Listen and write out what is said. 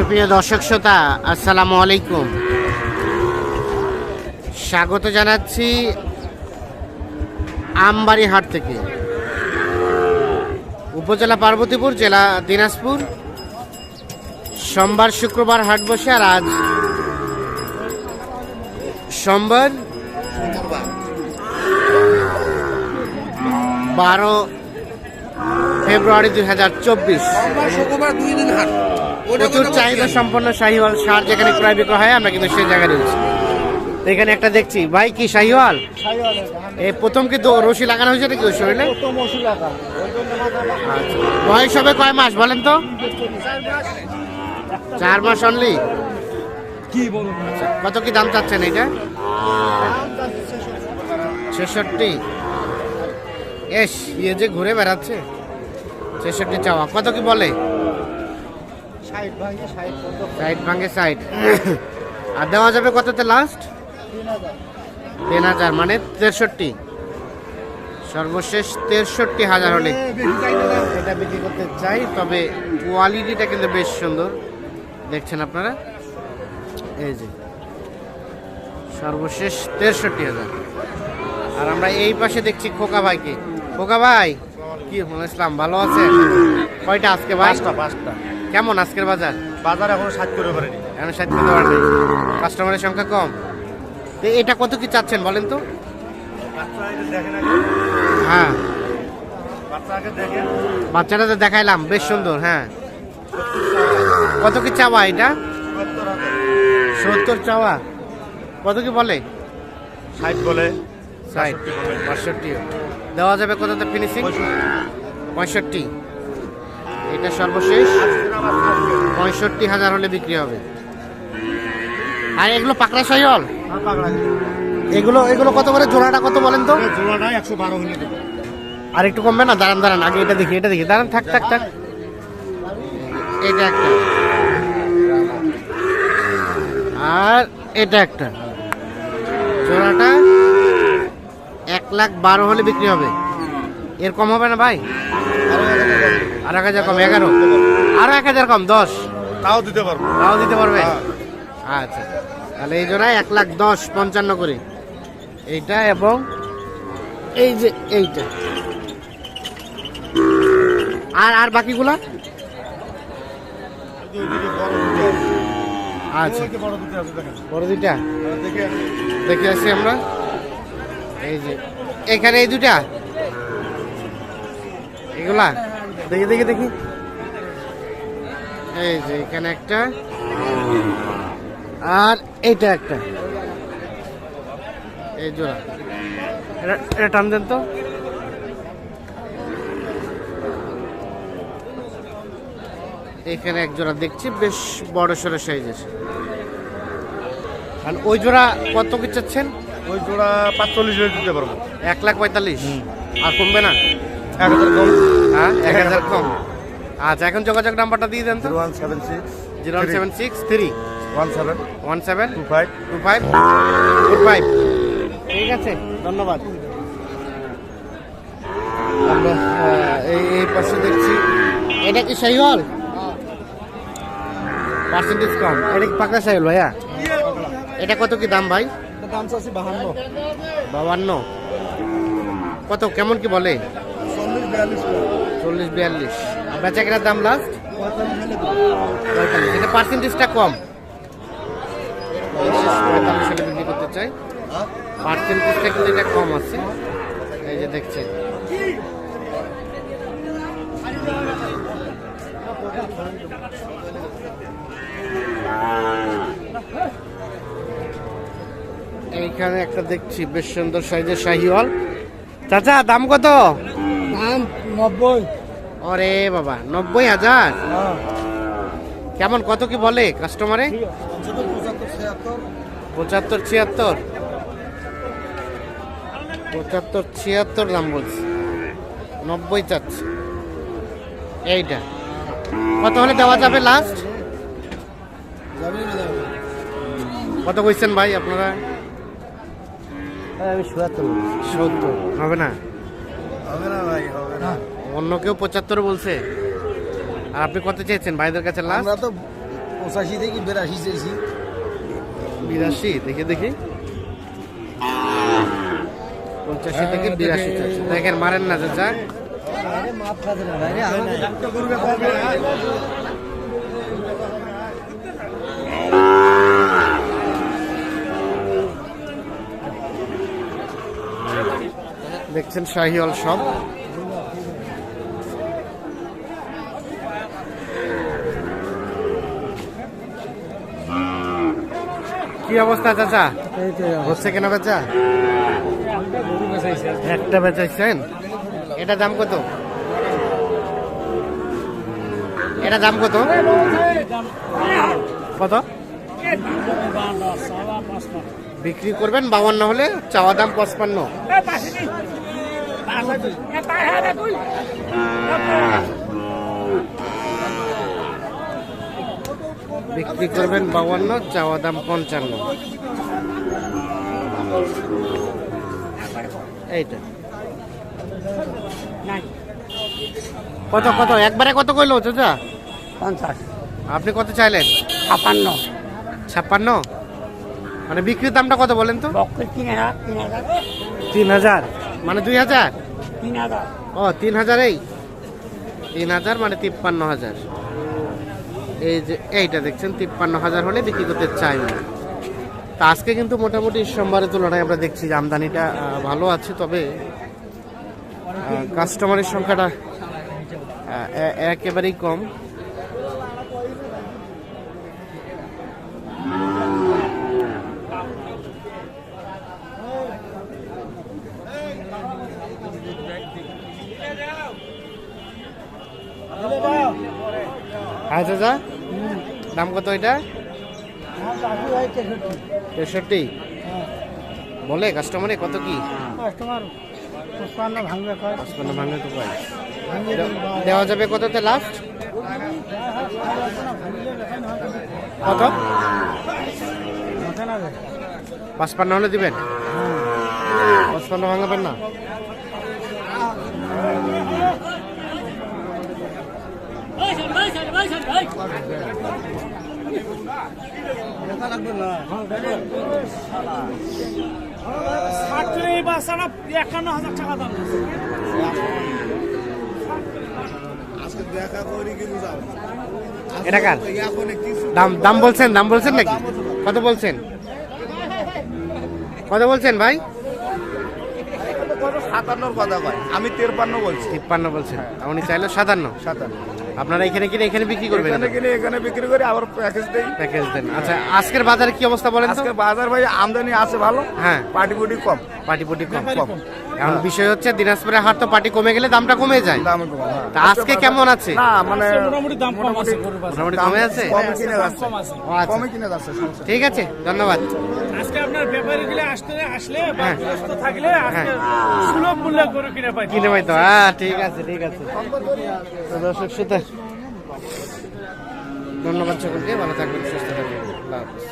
সুপ্রিয় দর্শক শ্রোতা, আসসালামু আলাইকুম। স্বাগত জানাচ্ছি আমবাড়ি হাট থেকে, উপজেলা পার্বতীপুর, জেলা দিনাজপুর। সোমবার শুক্রবার হাট বসে, আর আজ সোমবার 12 ফেব্রুয়ারি 2024। প্রচুর চাহিদা সম্পন্ন শাহিওয়াল সার যেখানে ক্রয় বিক্রয় হয়, আমরা কিন্তু সেই জায়গায় রয়েছি। এখানে একটা দেখছি ভাই, কি শাহিওয়াল? এই প্রথম কি রশি লাগানো হয়েছে নাকি ওই শরীরে? বয়স হবে কয় মাস বলেন তো? 4 মাস অনলি। কত কি দাম চাচ্ছেন এটা? 66। এস ইয়ে যে ঘুরে বেড়াচ্ছে, 66 চাওয়া। কত কি বলে? 60 ভাঙে 60। আর দেওয়া যাবে কততে লাস্ট? 3000, মানে 63। সর্বশেষ 63,000 হলে এটা বিক্রি করতে চাই। তবে কোয়ালিটিটা কিন্তু বেশ সুন্দর, দেখছেন আপনারা। এই যে সর্বশেষ 63,000। আর আমরা এই পাশে দেখছি খোকা ভাইকে। খোকা ভাই, কি ইসলাম, ভালো আছে? কয়টা আজকে ভাই? 5টা। কেমন আজকের বাজার? বাজার এখনো 60 করে পারেনি। এখন 60 করতে পারেনি, কাস্টমারের সংখ্যা কম। তো এটা কত কি চাচ্ছেন বলেন তো? হ্যাঁ, বাচ্চাটা তো দেখাইলাম, বেশ সুন্দর। হ্যাঁ, কত কি চাওয়া এটা? 70 চাওয়া। কত কি বলে? 60 বলে। 60, 65 দেওয়া যাবে কততে ফিনিশিং? 65। এটা সর্বশেষ 65,000 হলে বিক্রি হবে। আর এগুলো পাকড়া শাহিওয়াল, এগুলো কত করে জোড়াটা কত বলেন তো? জোড়াটা 112 হলে দেব। আর একটু কমবে না? দাঁড়ান আগে এটা দেখি, দাঁড়ান, থাক। এটা একটা, আর এটা একটা। জোড়াটা 1,12,000 হলে বিক্রি হবে। এর কম হবে না ভাই? আর 1,000 কম, 11। আরো 1,000 কম, 10। তাও দিতে পারবে। আচ্ছা, তাহলে এই জোড়ায় 1,10,000, 55 করে এইটা, এবং এই যে এইটা। আর বাকিগুলা? আচ্ছা, বড় দুইটা দেখে আসি আমরা। এই যে এখানে এই দুটা, এগুলা দেখি। এই যে এখানে একটা, আর এইটা একটা। এই জোড়া এটা টান দেন তো। এখানে এক জোড়া দেখছি, বেশ বড় সড়ো সাইজের। আর ওই জোড়া কত কি চাচ্ছেন? ওই জোড়া 45 হলে দিতে পারবো। 1,45,000। আর কমবে না? 1000 কম। হ্যাঁ, 1000 কম। আচ্ছা, এখন যোগাযোগ নাম্বারটা দিয়ে দেন তো। 0176 3 17 17 25 25 ঠিক আছে, ধন্যবাদ। আমরা এই পাশে দেখছি, এটা কি শাহিওয়াল? পার্সেন্টেজ কম। এটা কি পাকা শাহিওয়াল ভাইয়া? এটা কত কি দাম ভাই? দাম চাচ্ছি 52। কত কেমন কি বলে? 40 40-42। আর বেচা কেনার দাম লাস্ট 45। এটা পার্সেন্টেজটা কম, 45 হলে বিক্রি করতে চাই। পার্সেন্টেজটা কিন্তু এটা কম আছে। এই যে দেখছেন, এইখানে একটা দেখছি বেশ সুন্দর সাইজের শাহিওয়াল। চাচা, দাম কত? দাম 90। ওরে বাবা, 90,000। কেমন, কত কি বলে কাস্টমারে? 75-76 দাম বলছে। 90 চাচ্ছে। এইটা কত হলে দেওয়া যাবে লাস্ট? কত কইছেন ভাই আপনারা? আমি 70 হবে না? ভাই, হবে না। অন্য কেউ 75 বলছে, আর আপনি কত চেয়েছেন ভাইদের কাছে লাস্ট? আমরা তো 85 থেকে 82 চাইছি। 82 দেখি দেখি 85 থেকে 82 চাচ্ছে। দেখেন মারেন না চাচা। আরে মাপ খাতে না ভাই রে, আমাদের একটা গরু ব্যাপার দেখছেন শাহিওয়াল সব। কি অবস্থা চাচা, হচ্ছে কেনা বেচা? একটা বেচাইছেন, এটা দাম কত? এটা দাম কত? কত বিক্রি করবেন? 52 হলে চাওয়া দাম 55। বিক্রি করবেন 52, চাওয়া দাম 55। এইটা কত কত একবারে কত কইলো চাচা? 50 আপনি কত চাইলেন? 56 56। মানে বিক্রির দামটা কত বলেন তো? 3000 মানে 2000। 3000 ও 3000, এই 3000 মানে 53000। এই যে এইটা দেখছেন 53000 হলে বিক্রি করতে চাই না। তা আজকে কিন্তু মোটামুটি সোমবারের তুলনায় আমরা দেখছি যে আমদানিটা ভালো আছে, তবে কাস্টমারের সংখ্যাটা একেবারেই কম। হ্যাঁ চাচা, দাম কত এটা? 63 বলে কাস্টমারে। কত কি কাস্টমার 55 ভাঙবে কয়। 55 ভাঙলে তো কয় দেওয়া যাবে কততে লাস্ট? কত? 55 হলে দিবেন? 55 ভাঙাবেন না? এটা কার দাম? দাম বলছেন? দাম বলছেন নাকি? কত বলছেন? কত বলছেন ভাই? 57 কথা কয়, আমি 53 বলছি। 53 বলছেন, উনি চাইলো 57। 57 আপনারা এখানে কিনে এখানে বিক্রি করবেন? এখানে কিনে এখানে বিক্রি করে আবার প্যাকেজ দেই। প্যাকেজ দেন। আচ্ছা, আজকের বাজারে কি অবস্থা বলেন তো? আজকে বাজার ভাই আমদানি আছে ভালো, হ্যাঁ, পার্টি পুটি কম। পাটি কম কম। এখন বিষয় হচ্ছে দিনাজপুরের হাট তো পাটি কমে গেলে দামটা কমে যায়। দাম কম, হ্যাঁ। তা আজকে কেমন আছে? না মানে মোটামুটি দাম কম আছে, মোটামুটি কমে আছে। কম কিনে যাচ্ছে, ও আচ্ছা, কমই কিনে যাচ্ছে। সমস্যা নেই। ঠিক আছে, ধন্যবাদ। আজকে আপনার ব্যাপারী গেলে আসলে বা হ্যাঁ। ব্যস্ত থাকলে আজকে সুলভ মূল্যে গরু কিনে পাই। কিনে পাই তো? হ্যাঁ, ঠিক আছে ঠিক আছে। তো দর্শক শ্রোতা, ধন্যবাদ সকলকে, ভালো থাকবেন, সুস্থ থাকবেন, আল্লাহ হাফেজ।